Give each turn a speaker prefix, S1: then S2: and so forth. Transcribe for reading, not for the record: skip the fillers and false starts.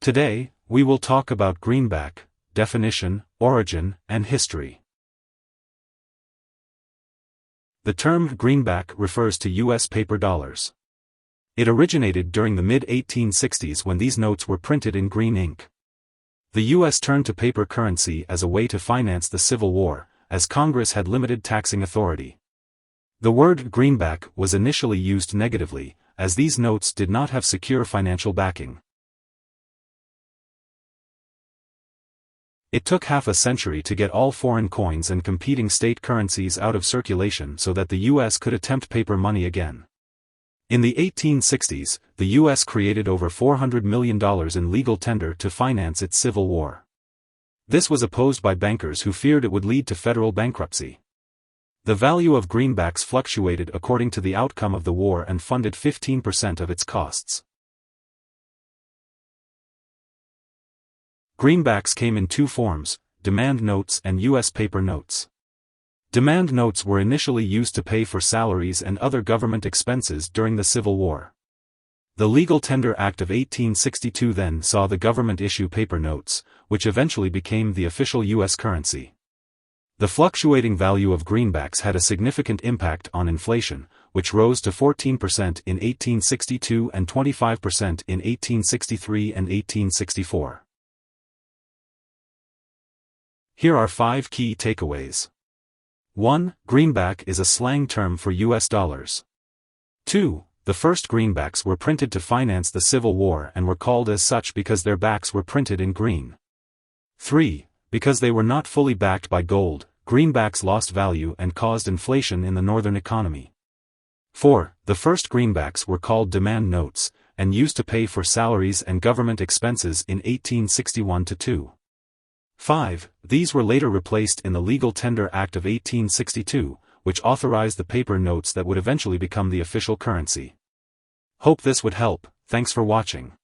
S1: Today, we will talk about greenback, definition, origin, and history. The term greenback refers to U.S. paper dollars. It originated during the mid-1860s when these notes were printed in green ink. The U.S. turned to paper currency as a way to finance the Civil War, as Congress had limited taxing authority. The word greenback was initially used negatively, as these notes did not have secure financial backing. It took half a century to get all foreign coins and competing state currencies out of circulation so that the U.S. could attempt paper money again. In the 1860s, the U.S. created over $400 million in legal tender to finance its Civil War. This was opposed by bankers who feared it would lead to federal bankruptcy. The value of greenbacks fluctuated according to the outcome of the war and funded 15% of its costs. Greenbacks came in two forms: demand notes and U.S. paper notes. Demand notes were initially used to pay for salaries and other government expenses during the Civil War. The Legal Tender Act of 1862 then saw the government issue paper notes, which eventually became the official U.S. currency. The fluctuating value of greenbacks had a significant impact on inflation, which rose to 14% in 1862 and 25% in 1863 and 1864. Here are 5 key takeaways. 1. Greenback is a slang term for U.S. dollars. 2. The first greenbacks were printed to finance the Civil War and were called as such because their backs were printed in green. 3. Because they were not fully backed by gold, greenbacks lost value and caused inflation in the northern economy. 4. The first greenbacks were called demand notes, and used to pay for salaries and government expenses in 1861-2. 5. These were later replaced in the Legal Tender Act of 1862, which authorized the paper notes that would eventually become the official currency. Hope this would help. Thanks for watching.